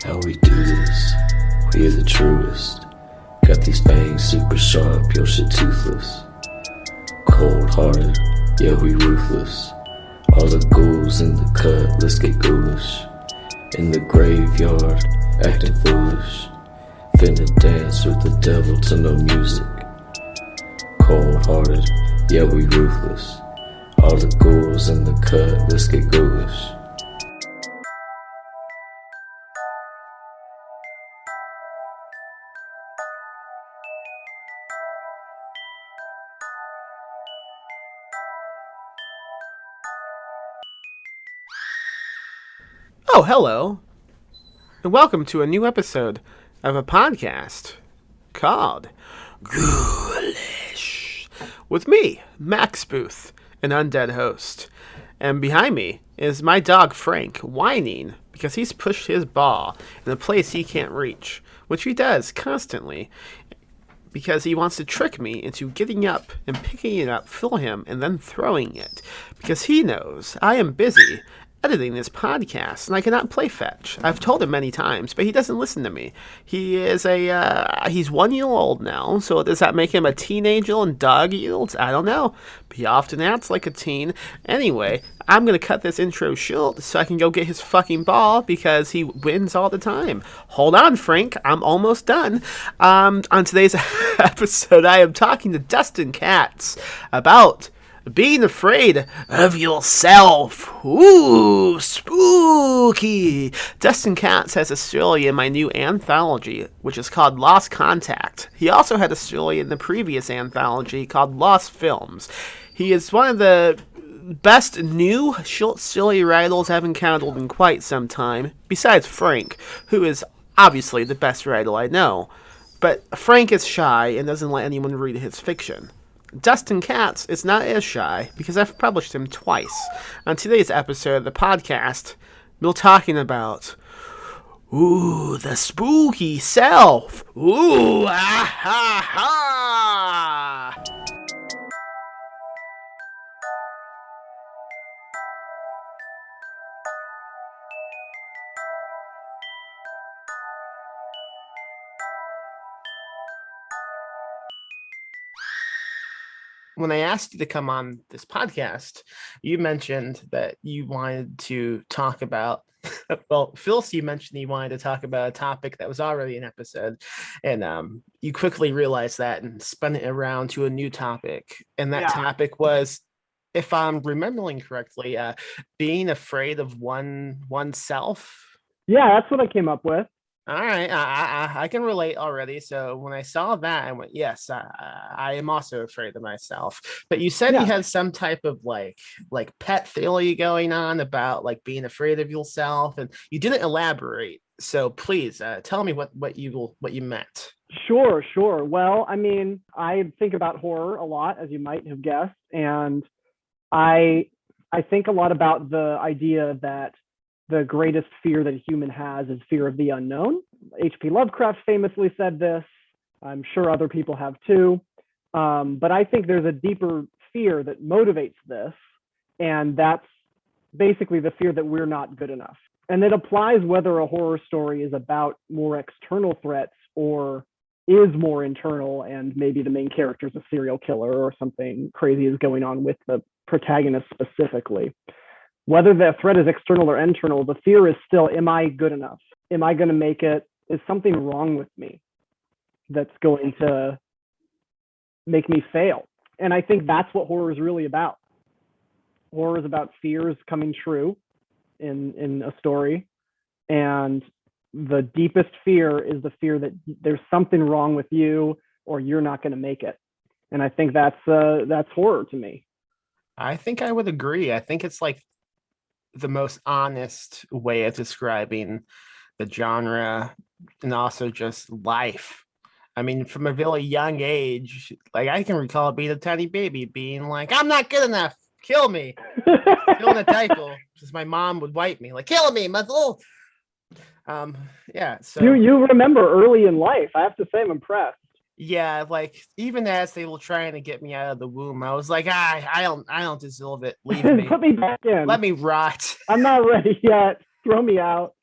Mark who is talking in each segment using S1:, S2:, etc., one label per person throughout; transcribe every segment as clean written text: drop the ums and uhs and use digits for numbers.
S1: How we do this, we are the truest. Got these fangs super sharp, your shit toothless. Cold-hearted, yeah we ruthless. All the ghouls in the cut, let's get ghoulish. In the graveyard, acting foolish. Finna dance with the devil to no music. Cold-hearted, yeah we ruthless. All the ghouls in the cut, let's get ghoulish.
S2: Oh, hello, and welcome to a new episode of a podcast called Ghoulish, with me, Max Booth, an undead host, and behind me is my dog Frank, whining because he's pushed his ball in a place he can't reach, which he does constantly, because he wants to trick me into getting up and picking it up for him and then throwing it, because he knows I am busy editing this podcast, and I cannot play fetch. I've told him many times, but he doesn't listen to me. He's 1 year old now, so does that make him a teenager and dog yields? I don't know. But he often acts like a teen. Anyway, I'm going to cut this intro short so I can go get his fucking ball, because he wins all the time. Hold on, Frank. I'm almost done. On today's episode, I am talking to Dustin Katz about being afraid of yourself. Ooh, spooky. Dustin Katz has a story in my new anthology, which is called Lost Contact. He also had a story in the previous anthology called Lost Films. He is one of the best new short story writers I've encountered in quite some time, besides Frank, who is obviously the best writer I know. But Frank is shy and doesn't let anyone read his fiction. Dustin Katz is not as shy, because I've published him twice. On today's episode of the podcast, we're talking about the spooky self. Ooh, ah, ha, ha. When I asked you to come on this podcast, you mentioned that you wanted to talk about, well, Phil, you mentioned you wanted to talk about a topic that was already an episode, and you quickly realized that and spun it around to a new topic. And that topic was, if I'm remembering correctly, being afraid of oneself.
S3: Yeah, that's what I came up with.
S2: All right, I can relate already. So when I saw that, I went, yes, I am also afraid of myself. But you said you had some type of like pet theory going on about like being afraid of yourself, and you didn't elaborate. So please tell me what you meant.
S3: Sure. Well, I mean, I think about horror a lot, as you might have guessed, and I think a lot about the idea that the greatest fear that a human has is fear of the unknown. H.P. Lovecraft famously said this. I'm sure other people have too. But I think there's a deeper fear that motivates this. And that's basically the fear that we're not good enough. And it applies whether a horror story is about more external threats or is more internal, and maybe the main character is a serial killer or something crazy is going on with the protagonist specifically. Whether the threat is external or internal, the fear is still, am I good enough? Am I going to make it? Is something wrong with me that's going to make me fail? And I think that's what horror is really about. Horror is about fears coming true in a story. And the deepest fear is the fear that there's something wrong with you or you're not going to make it. And I think that's horror to me.
S2: I think I would agree. I think it's like the most honest way of describing the genre, and also just life. I mean, from a really young age, like I can recall being a tiny baby being like, I'm not good enough, kill me. Still in a diaper, because my mom would wipe me, like, kill me, my little. So
S3: you remember early in life. I have to say, I'm impressed.
S2: Yeah, like even as they were trying to get me out of the womb, I was like, I don't deserve it. Leave me.
S3: Put me back in.
S2: Let me rot.
S3: I'm not ready yet. Throw me out.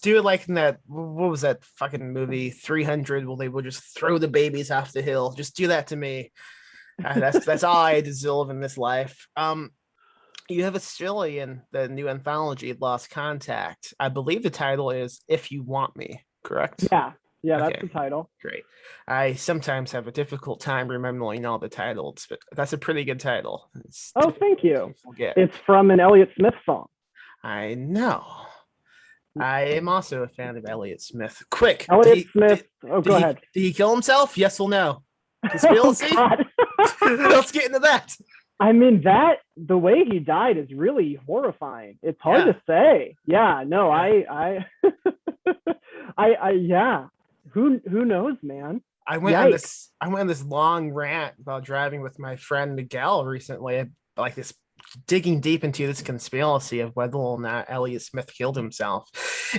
S2: Do it like in that, what was that fucking movie 300 where they will just throw the babies off the hill. Just do that to me. That's all I deserve in this life. You have a story in the new anthology, Lost Contact. I believe the title is If You Want Me, correct?
S3: Yeah, that's
S2: Okay.
S3: the title.
S2: Great. I sometimes have a difficult time remembering all the titles, but that's a pretty good title.
S3: Oh, thank you.
S2: Forget.
S3: It's from an Elliott Smith song.
S2: I know. I am also a fan of Elliott Smith. Quick.
S3: Elliott Smith. Go ahead.
S2: Did he kill himself? Yes or no? Conspiracy?
S3: Oh, God.
S2: Let's get into that.
S3: I mean, the way he died is really horrifying. It's hard to say. Yeah, no, I yeah. Who knows, man?
S2: I went on this long rant while driving with my friend Miguel recently, like this, digging deep into this conspiracy of whether or not Elliott Smith killed himself.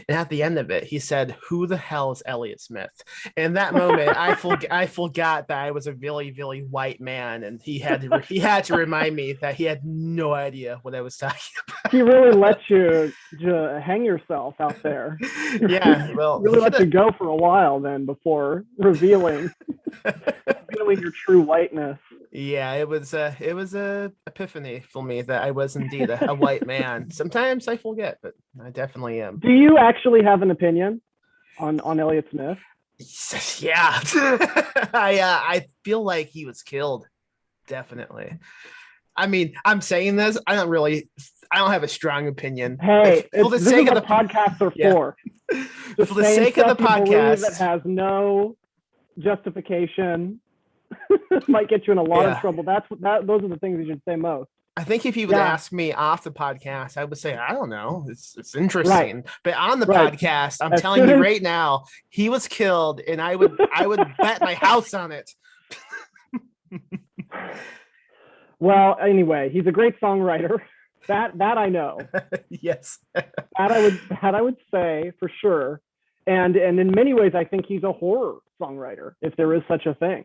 S2: And at the end of it, he said, "Who the hell is Elliott Smith?" And in that moment, I forgot that I was a really, really white man, and he had to remind me that he had no idea what I was talking about.
S3: He really let you hang yourself out there.
S2: Yeah, well,
S3: really let you go for a while then before revealing your true whiteness.
S2: Yeah, it was a epiphany for me that I was indeed a white man. Sometimes I forget, but I definitely am.
S3: Do you actually have an opinion on Elliott Smith?
S2: Yeah. I feel like he was killed. Definitely. I mean, I'm saying this. I don't have a strong opinion.
S3: Hey, for the sake of the podcasts are for.
S2: For the sake of the podcast,
S3: that has no justification. Might get you in a lot of trouble. Those are the things you should say most.
S2: I think if you would ask me off the podcast, I would say, I don't know. It's interesting.
S3: Right.
S2: But on the podcast, I'm telling you right now, he was killed, and I would bet my house on it.
S3: Well, anyway, he's a great songwriter. That I know.
S2: Yes.
S3: that I would say for sure. And in many ways, I think he's a horror songwriter, if there is such a thing.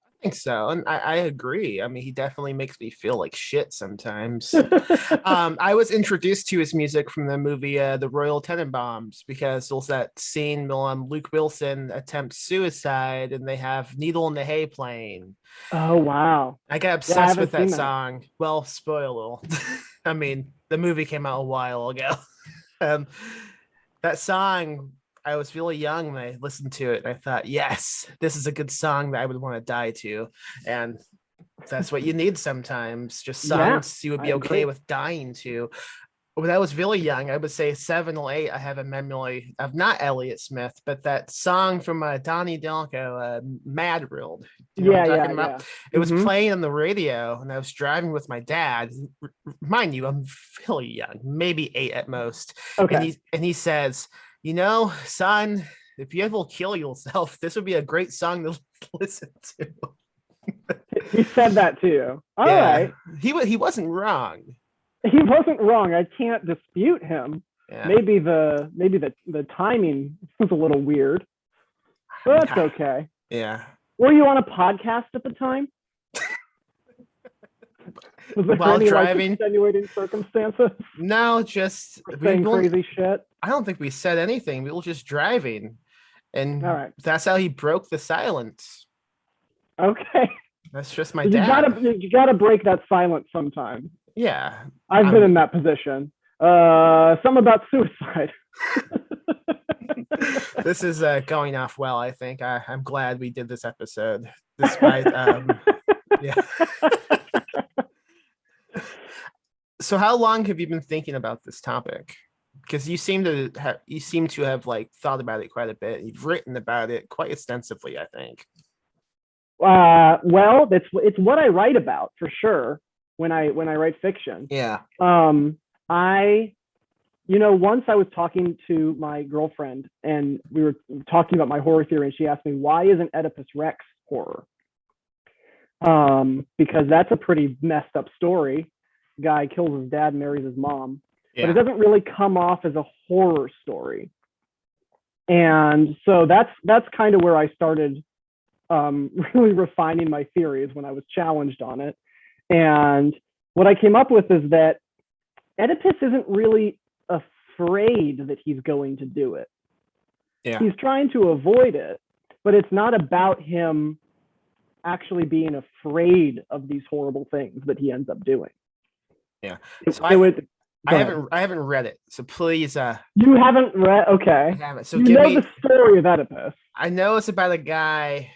S2: I think so, and I agree. I mean, he definitely makes me feel like shit sometimes. I was introduced to his music from the movie The Royal Tenenbaums, because there's that scene where Luke Wilson attempts suicide and they have Needle in the Hay playing.
S3: Oh, wow.
S2: I got obsessed with that song. Well, spoiler. I mean, the movie came out a while ago. That song, I was really young when I listened to it, and I thought, yes, this is a good song that I would want to die to. And that's what you need sometimes, just songs you would be okay with dying to. When I was really young, I would say 7 or 8, I have a memory of not Elliott Smith, but that song from Donnie Darko, Mad World. You know what I'm talking about? It was playing on the radio, and I was driving with my dad. Mind you, I'm really young, maybe 8 at most.
S3: Okay.
S2: And he says, "You know, son, if you ever kill yourself, this would be a great song to listen to."
S3: He said that to you. All right.
S2: He wasn't wrong.
S3: He wasn't wrong. I can't dispute him.
S2: Yeah.
S3: Maybe the timing was a little weird. But that's okay.
S2: Yeah.
S3: Were you on a podcast at the time? Was there
S2: While
S3: any
S2: driving?
S3: Extenuating circumstances?
S2: No, just
S3: saying crazy shit.
S2: I don't think we said anything. We were just driving, and that's how he broke the silence.
S3: Okay.
S2: That's just my dad.
S3: You gotta break that silence sometime.
S2: Yeah.
S3: I've been in that position. Some about suicide.
S2: This is going off well, I think. I'm glad we did this episode, despite yeah. So how long have you been thinking about this topic? Because you seem to have like thought about it quite a bit. You've written about it quite extensively, I think.
S3: Well, it's what I write about for sure when I write fiction.
S2: Yeah.
S3: Once I was talking to my girlfriend and we were talking about my horror theory, and she asked me, why isn't Oedipus Rex horror? Because that's a pretty messed up story. Guy kills his dad, marries his mom, but it doesn't really come off as a horror story. And so that's kind of where I started really refining my theories when I was challenged on it. And what I came up with is that Oedipus isn't really a afraid that he's going to do it.
S2: Yeah.
S3: He's trying to avoid it, but it's not about him actually being afraid of these horrible things that he ends up doing.
S2: Yeah.
S3: So I
S2: haven't read it, so please.
S3: You haven't read? Okay.
S2: I haven't. So
S3: you
S2: give
S3: know
S2: me
S3: the story of Oedipus.
S2: I know it's about a guy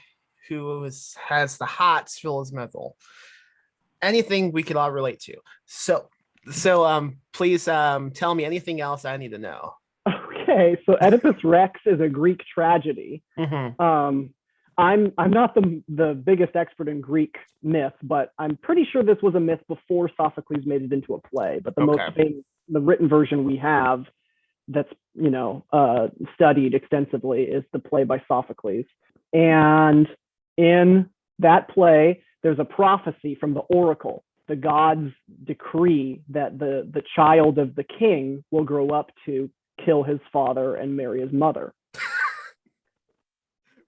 S2: who has the hots for his mental. Anything we could all relate to. So please tell me anything else I need to know.
S3: Okay, so Oedipus Rex is a Greek tragedy.
S2: Mm-hmm.
S3: I'm not the biggest expert in Greek myth, but I'm pretty sure this was a myth before Sophocles made it into a play. But the most famous, the written version we have that's studied extensively is the play by Sophocles. And in that play, there's a prophecy from the oracle. The gods decree that the child of the king will grow up to kill his father and marry his mother.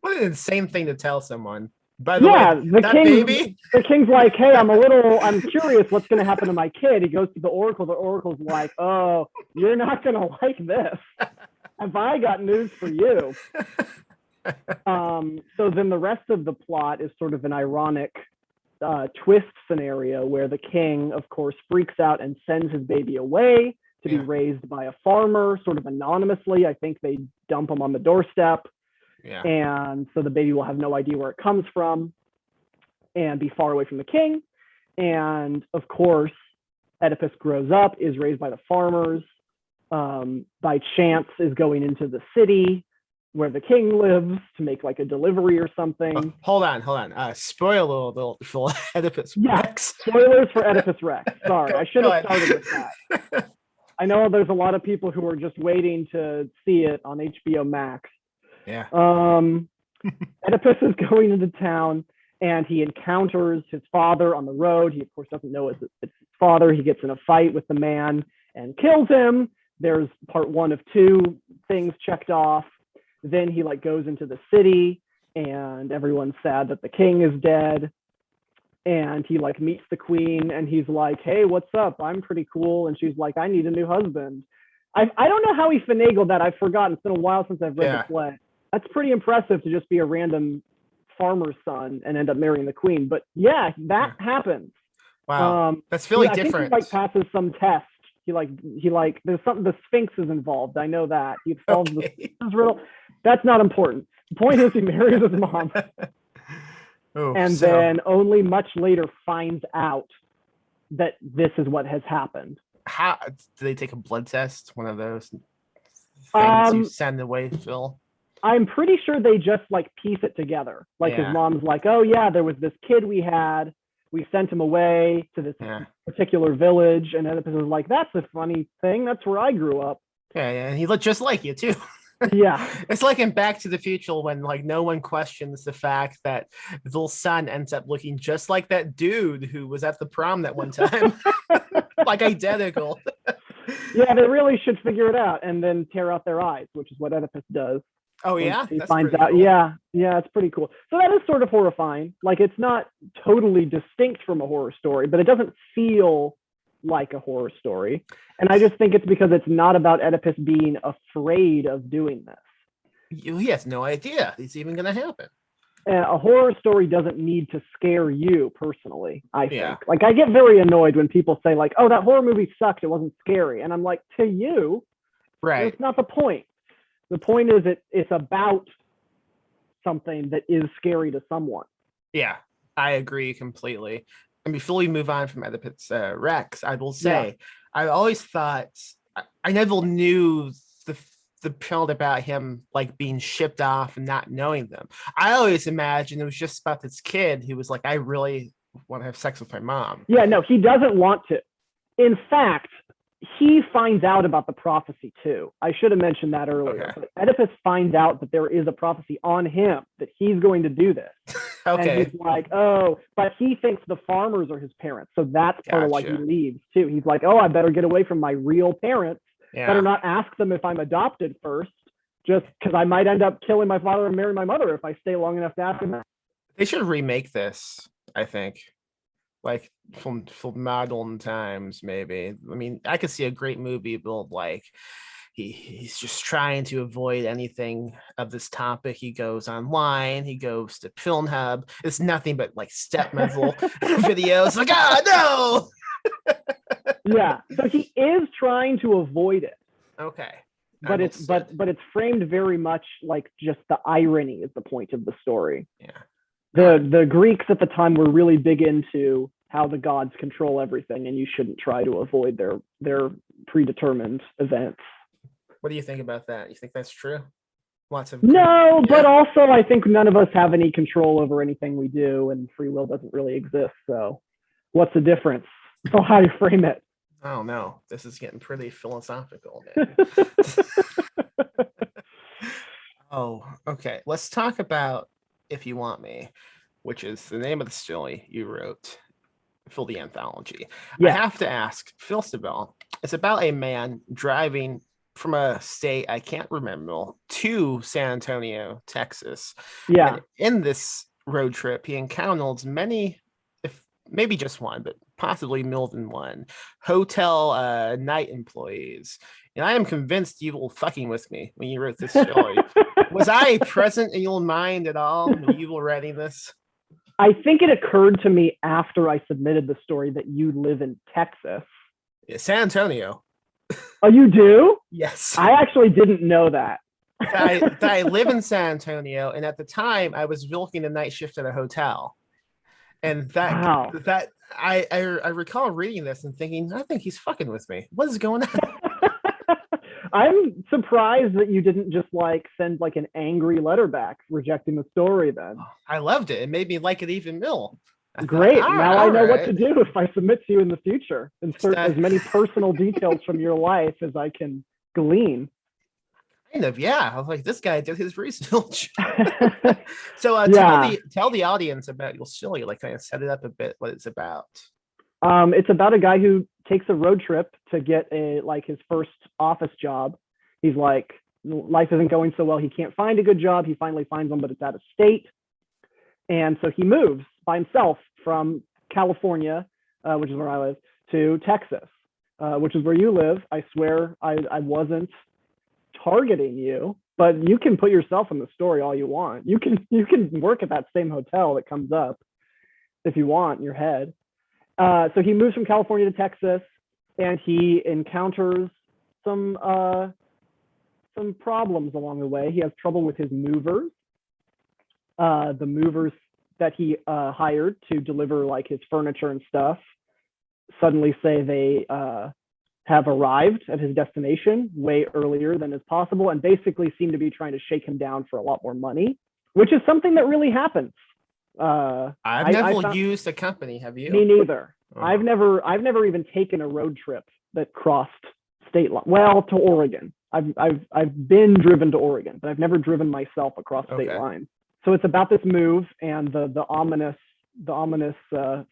S2: What an insane thing to tell someone. By the way,
S3: the king's like, hey, I'm curious what's going to happen to my kid. He goes to the oracle. The oracle's like, oh, you're not going to like this. Have I got news for you? So then the rest of the plot is sort of an ironic twist scenario where the king, of course, freaks out and sends his baby away to be raised by a farmer, sort of anonymously. I think they dump him on the doorstep.
S2: Yeah.
S3: And so the baby will have no idea where it comes from and be far away from the king. And of course, Oedipus grows up, is raised by the farmers, by chance is going into the city where the king lives to make like a delivery or something.
S2: Hold on. Spoiler alert for Oedipus Rex.
S3: Spoilers for Oedipus Rex. Sorry, I should have started with that. I know there's a lot of people who are just waiting to see it on HBO Max.
S2: Yeah.
S3: Oedipus is going into town and he encounters his father on the road. He, of course, doesn't know it's his father. He gets in a fight with the man and kills him. There's part 1 of 2 things checked off. Then he goes into the city and everyone's sad that the king is dead. And he meets the queen and he's like, hey, what's up? I'm pretty cool. And she's like, I need a new husband. I don't know how he finagled that. I've forgotten. It's been a while since I've read the play. That's pretty impressive to just be a random farmer's son and end up marrying the queen. But yeah, that happens.
S2: Wow. That's really different.
S3: I think he passes some test. He there's something, the Sphinx is involved. I know that. He solves the Sphinx riddle. That's not important. The point is he marries his mom. Then only much later finds out that this is what has happened.
S2: How do they take a blood test? One of those things you send away, Phil?
S3: I'm pretty sure they just piece it together. His mom's like, oh yeah, there was this kid we had. We sent him away to this particular village. And Oedipus was like, that's a funny thing. That's where I grew up.
S2: Yeah, and he looked just like you too.
S3: Yeah.
S2: It's like in Back to the Future when no one questions the fact that his little son ends up looking just like that dude who was at the prom that one time. Identical.
S3: Yeah, they really should figure it out and then tear out their eyes, which is what Oedipus does.
S2: Oh yeah,
S3: he finds out. Cool. Yeah, it's pretty cool. So that is sort of horrifying. It's not totally distinct from a horror story, but it doesn't feel like a horror story. And I just think it's because it's not about Oedipus being afraid of doing this.
S2: He has no idea it's even going to happen.
S3: A horror story doesn't need to scare you personally, I think. I get very annoyed when people say oh, that horror movie sucked, it wasn't scary. And I'm like, to you,
S2: right?
S3: That's not the point. The point is it's about something that is scary to someone.
S2: Yeah, I agree completely. And before we move on from Oedipus Rex, I will say, I always thought, I never knew the part about him being shipped off and not knowing them. I always imagined it was just about this kid who was I really want to have sex with my mom.
S3: Yeah, no, he doesn't want to. In fact, he finds out about the prophecy too. I should have mentioned that earlier. Okay. But Oedipus finds out that there is a prophecy on him that he's going to do this.
S2: Okay.
S3: And he's like, oh, but he thinks the farmers are his parents. So that's part of why he leaves too. He's like, oh, I better get away from my real parents. Better not ask them if I'm adopted first, just because I might end up killing my father and marrying my mother if I stay long enough to ask them that.
S2: They should remake this, I think. From modern times, maybe. I mean, I could see a great movie built he's just trying to avoid anything of this topic. He goes online, he goes to Pornhub. It's nothing but like stepmother videos. Like, no.
S3: Yeah. So he is trying to avoid it.
S2: Okay.
S3: But it's framed very much like just the irony is the point of the story.
S2: Yeah.
S3: The Greeks at the time were really big into how the gods control everything, and you shouldn't try to avoid their predetermined events.
S2: What do you think about that? You think that's true?
S3: No, but also I think none of us have any control over anything we do, and free will doesn't really exist. So what's the difference? So how do you frame it?
S2: I don't know. This is getting pretty philosophical. Oh, okay. Let's talk about If You Want Me, which is the name of the story you wrote for the anthology. Yeah. I have to ask, first of all, it's about a man driving from a state I can't remember to San Antonio, Texas.
S3: Yeah.
S2: And in this road trip, he encounters many, if maybe just one, but possibly more than one, hotel night employees. And I am convinced you were fucking with me when you wrote this story. Was I present in your mind at all when you were writing this?
S3: I think it occurred to me after I submitted the story that you live in Texas.
S2: Yeah, San Antonio.
S3: Oh, you do?
S2: Yes.
S3: I actually didn't know that.
S2: I live in San Antonio, and at the time I was working the night shift at a hotel. And that I recall reading this and thinking, I think he's fucking with me. What is going on?
S3: I'm surprised that you didn't just send an angry letter back rejecting the story then.
S2: I loved it. It made me like it even more.
S3: Great. Now I know what to do if I submit to you in the future. Insert as many personal details from your life as I can glean.
S2: Kind of, yeah. I was like, this guy did his research. So tell the audience about your story, kind of set it up a bit, what it's about.
S3: It's about a guy who takes a road trip to get his first office job. He's like, life isn't going so well. He can't find a good job. He finally finds one, but it's out of state. And so he moves by himself from California, which is where I live, to Texas, which is where you live. I swear I wasn't targeting you, but you can put yourself in the story all you want. You can work at that same hotel that comes up if you want in your head. So he moves from California to Texas, and he encounters some problems along the way. He has trouble with his movers. The movers that he hired to deliver his furniture and stuff suddenly say they have arrived at his destination way earlier than is possible, and basically seem to be trying to shake him down for a lot more money, which is something that really happens.
S2: I've never used a company. Have you?
S3: Me neither. Oh. I've never even taken a road trip that crossed state line. Well, to Oregon. I've been driven to Oregon, but I've never driven myself across state lines. So it's about this move and the ominous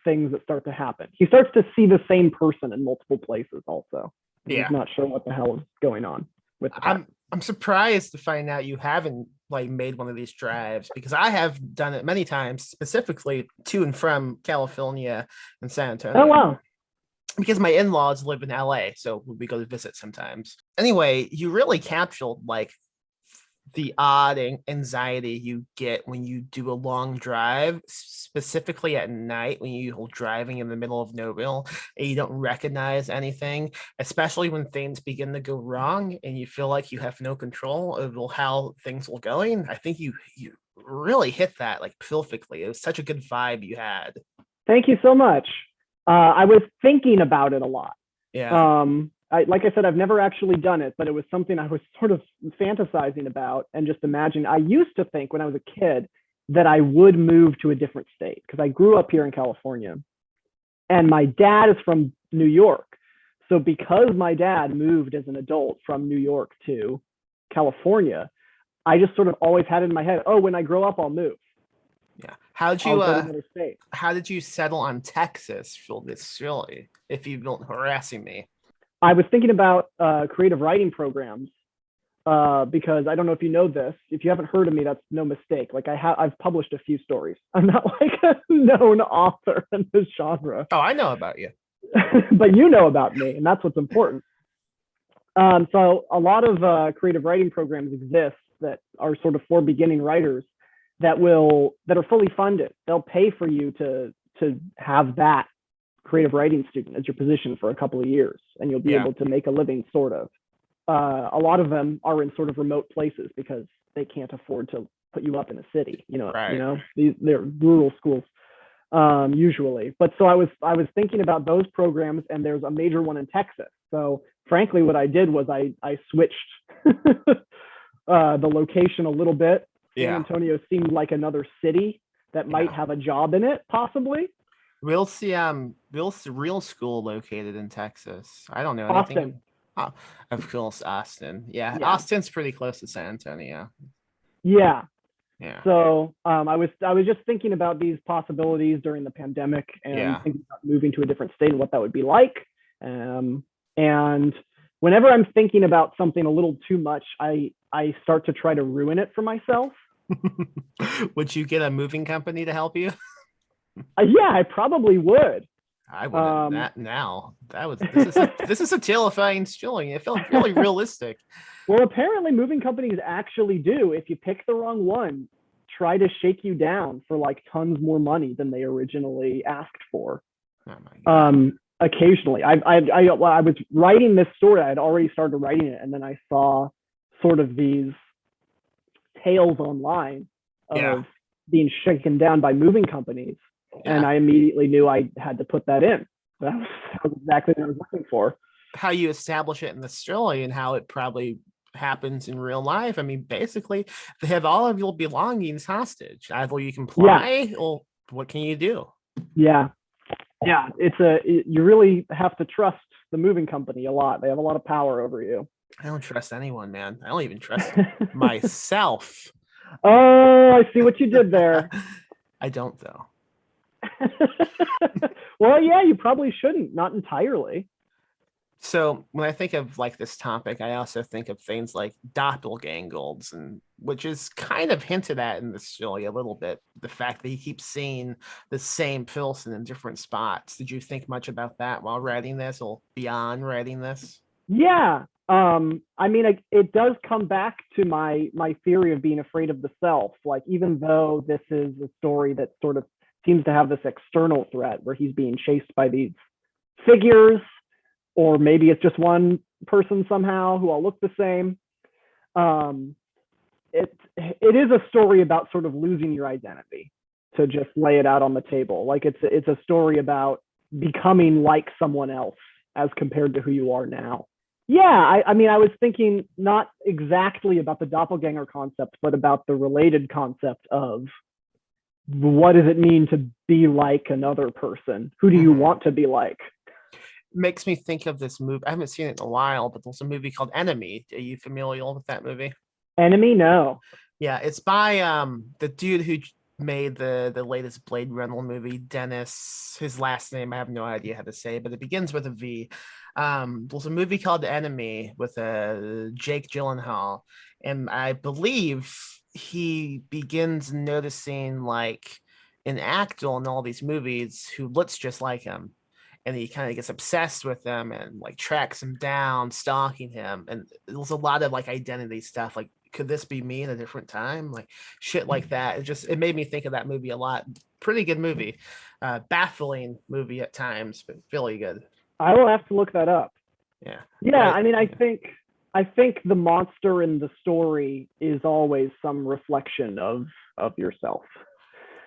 S3: things that start to happen. He starts to see the same person in multiple places. Also, he's not sure what the hell is going on with that.
S2: I'm surprised to find out you haven't made one of these drives, because I have done it many times, specifically to and from California and San Antonio.
S3: Oh, wow.
S2: Because my in-laws live in LA, so we go to visit sometimes. Anyway, you really captured the odd anxiety you get when you do a long drive, specifically at night when you're driving in the middle of nowhere and you don't recognize anything, especially when things begin to go wrong and you feel like you have no control over how things are going. I think you really hit that perfectly. It was such a good vibe you had.
S3: Thank you so much. I was thinking about it a lot.
S2: Yeah.
S3: Like I said, I've never actually done it, but it was something I was sort of fantasizing about and just imagining. I used to think when I was a kid that I would move to a different state, because I grew up here in California and my dad is from New York. So because my dad moved as an adult from New York to California, I just sort of always had it in my head, oh, when I grow up, I'll move.
S2: Yeah. How did you settle on Texas for this story, if you weren't harassing me?
S3: I was thinking about creative writing programs because I don't know if you know this. If you haven't heard of me, that's no mistake. I've published a few stories. I'm not a known author in this genre.
S2: Oh, I know about you.
S3: But you know about me, and that's what's important. So a lot of creative writing programs exist that are sort of for beginning writers that are fully funded. They'll pay for you to have that creative writing student as your position for a couple of years, and you'll be able to make a living, sort of. A lot of them are in sort of remote places because they can't afford to put you up in a city. They're rural schools usually. But so I was thinking about those programs, and there's a major one in Texas. So frankly, what I did was I switched the location a little bit. San Antonio seemed like another city that might have a job in it, possibly.
S2: We'll see real school located in Texas. I don't know anything.
S3: Austin.
S2: Oh, of course, Austin. Yeah, Austin's pretty close to San Antonio.
S3: Yeah.
S2: Yeah.
S3: So I was just thinking about these possibilities during the pandemic, and thinking about moving to a different state and what that would be like. And whenever I'm thinking about something a little too much, I start to try to ruin it for myself.
S2: Would you get a moving company to help you?
S3: Yeah, I probably would.
S2: I wouldn't. That now. This is a terrifying feeling. It felt really realistic.
S3: Well, apparently moving companies actually do. If you pick the wrong one, try to shake you down for like tons more money than they originally asked for.
S2: Oh my God.
S3: Occasionally, I was writing this story. I had already started writing it, and then I saw sort of these tales online of being shaken down by moving companies. And I immediately knew I had to put that in. That was exactly what I was looking for.
S2: How you establish it in the story and how it probably happens in real life. I mean, basically, they have all of your belongings hostage. Either you comply or what can you do? Yeah.
S3: Yeah. You really have to trust the moving company a lot. They have a lot of power over you.
S2: I don't trust anyone, man. I don't even trust myself.
S3: Oh, I see what you did there.
S2: I don't, though.
S3: Well, yeah, you probably shouldn't. Not entirely.
S2: So when I think of like this topic, I also think of things like doppelgangers, and which is kind of hinted at in the story a little bit. The fact that he keeps seeing the same person in different spots. Did you think much about that while writing this, or beyond writing this?
S3: Yeah. I mean, it does come back to my theory of being afraid of the self. Like, even though this is a story that sort of seems to have this external threat where he's being chased by these figures, or maybe it's just one person somehow who all look the same. It is a story about sort of losing your identity, to just lay it out on the table. Like, it's a story about becoming like someone else as compared to who you are now. Yeah, I mean, I was thinking not exactly about the doppelganger concept, but about the related concept of what does it mean to be like another person? Who do you want to be like?
S2: Makes me think of this movie. I haven't seen it in a while, but there's a movie called Enemy. Are you familiar with that movie?
S3: Enemy? No.
S2: Yeah, it's by the dude who made the latest Blade Runner movie, Dennis. His last name I have no idea how to say, but it begins with a V. There's a movie called Enemy with Jake Gyllenhaal, and I believe he begins noticing like an actor in all these movies who looks just like him, and he kind of gets obsessed with them and like tracks him down, stalking him. And there's a lot of like identity stuff, like, could this be me in a different time? Like shit like that. It made me think of that movie a lot. Pretty good movie. Baffling movie at times, but really good.
S3: I will have to look that up.
S2: Yeah.
S3: Yeah, I mean, I think the monster in the story is always some reflection of yourself.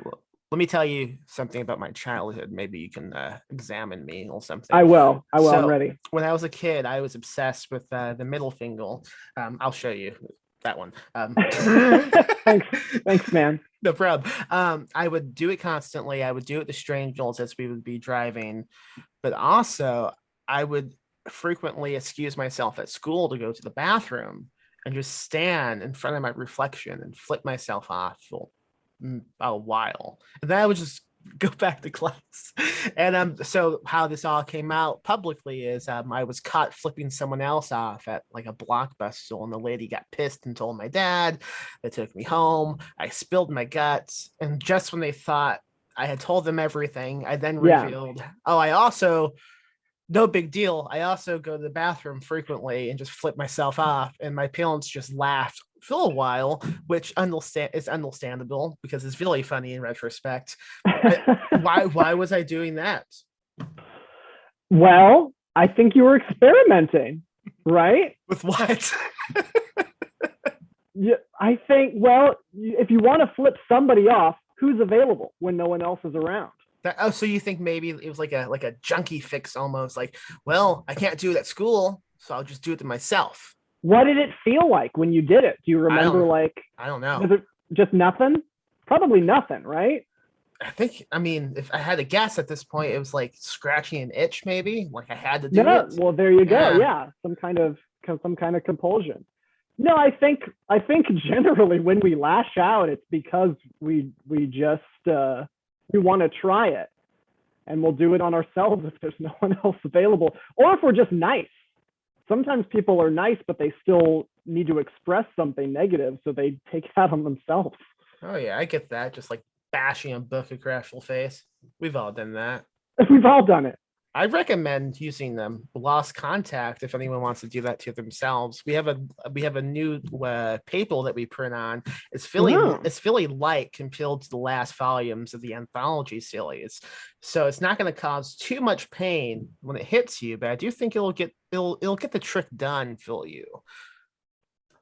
S2: Well, let me tell you something about my childhood. Maybe you can examine me or something.
S3: I will.
S2: So,
S3: I'm ready.
S2: When I was a kid, I was obsessed with the middle finger. I'll show you that one.
S3: Thanks, man.
S2: No problem. I would do it constantly. I would do it to strangers as we would be driving, but also I would frequently excuse myself at school to go to the bathroom and just stand in front of my reflection and flip myself off for a while, and then I would just go back to class. And so how this all came out publicly is I was caught flipping someone else off at like a Blockbuster, and the lady got pissed and told my dad. They took me home. I spilled my guts, and just when they thought I had told them everything, I then revealed, I also No big deal. I also go to the bathroom frequently and just flip myself off, and my parents just laughed for a while, which is understandable because it's really funny in retrospect. Why was I doing that?
S3: Well, I think you were experimenting, right?
S2: With what?
S3: Yeah, I think, well, if you want to flip somebody off, who's available when no one else is around?
S2: So you think maybe it was like a junkie fix almost, like, well, I can't do it at school, so I'll just do it to myself.
S3: What did it feel like when you did it? Do you remember?
S2: I don't know.
S3: Was it just nothing? Probably nothing, right?
S2: I mean, if I had to guess at this point, it was like scratching an itch, maybe. Like I had to do it.
S3: Well, there you go. Yeah, some kind of compulsion. No, I think generally when we lash out, it's because we just we want to try it, and we'll do it on ourselves if there's no one else available, or if we're just nice. Sometimes people are nice, but they still need to express something negative, so they take it out on themselves.
S2: Oh yeah, I get that. Just like bashing a book across your face. We've all done that.
S3: We've all done it.
S2: I recommend using them. Lost Contact if anyone wants to do that to themselves. We have a new paper that we print on. It's fairly light compared to the last volumes of the anthology series, so it's not going to cause too much pain when it hits you. But I do think it'll get the trick done for you.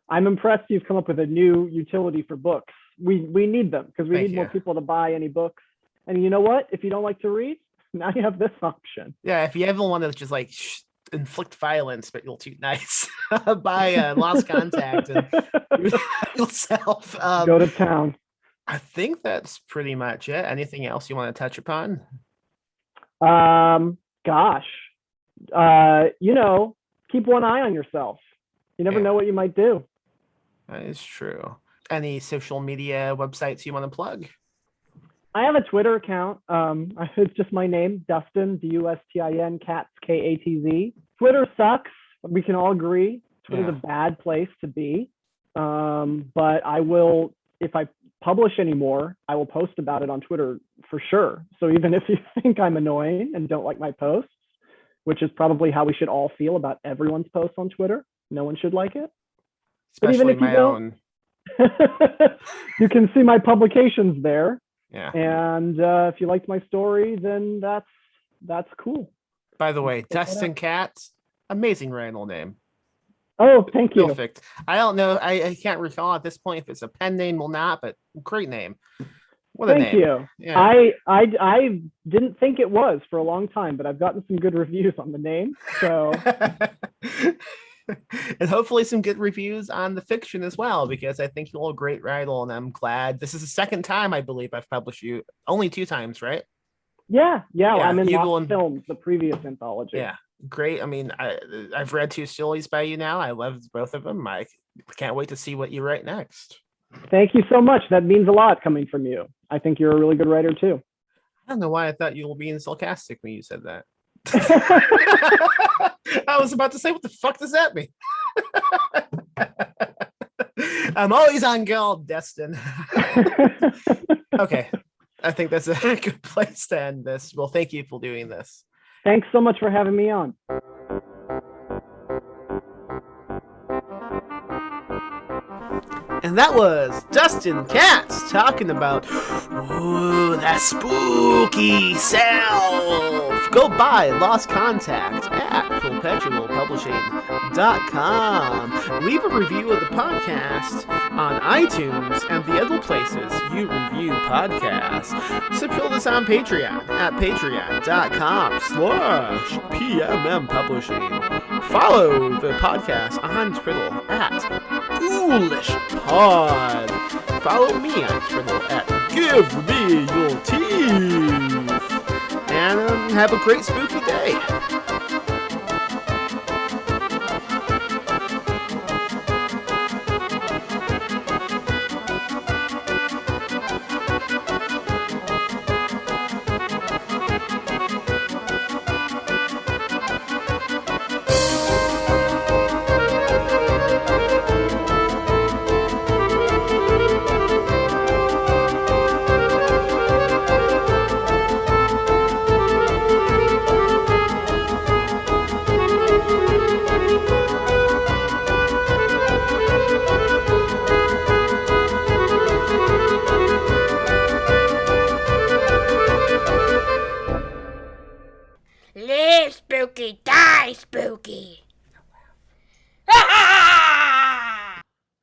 S3: I'm impressed you've come up with a new utility for books. We need them because we need more people to buy any books. And you know what? If you don't like to read, now you have this option.
S2: Yeah, if you ever want to just like inflict violence, but you're too nice, buy Lost Contact and yourself.
S3: Go to town.
S2: I think that's pretty much it. Anything else you want to touch upon?
S3: Gosh, keep one eye on yourself. You never know what you might do.
S2: That is true. Any social media websites you want to plug?
S3: I have a Twitter account. It's just my name, Dustin, Dustin Katz, Katz. Twitter sucks. We can all agree. Twitter's a bad place to be. But I will, if I publish anymore, I will post about it on Twitter for sure. So even if you think I'm annoying and don't like my posts, which is probably how we should all feel about everyone's posts on Twitter, no one should like it.
S2: Especially but even if my own.
S3: You can see my publications there.
S2: Yeah.
S3: And if you liked my story, then that's cool.
S2: By the way, Dustin Katz, amazing Randall name.
S3: Oh, thank you.
S2: Perfect. I don't know. I can't recall at this point if it's a pen name or not, but great name. What a name. Thank you.
S3: Yeah. I didn't think it was for a long time, but I've gotten some good reviews on the name. So
S2: and hopefully some good reviews on the fiction as well, because I think you're a great writer, and I'm glad. This is the second time I believe I've published you. Only 2 times, right?
S3: Yeah. I'm in Lost Films, the previous anthology.
S2: Yeah, great. I mean, I've read 2 stories by you now. I loved both of them. I can't wait to see what you write next.
S3: Thank you so much. That means a lot coming from you. I think you're a really good writer too.
S2: I don't know why I thought you were being sarcastic when you said that. I was about to say, what the fuck does that mean? I'm always on guard, Dustin. Okay. I think that's a good place to end this. Well, thank you for doing this.
S3: Thanks so much for having me on.
S2: And that was Dustin Katz talking about that spooky self. Go buy Lost Contact at perpetualpublishing.com. Leave a review of the podcast on iTunes and the other places you review podcasts. Support us on Patreon at patreon.com/PMM Publishing. Follow the podcast on Twitter at Ghoulish Pod. Follow me on Twitter at Give Me Your Teeth. And have a great spooky day.
S4: die, Spooky.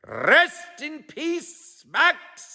S5: Rest in peace, Max.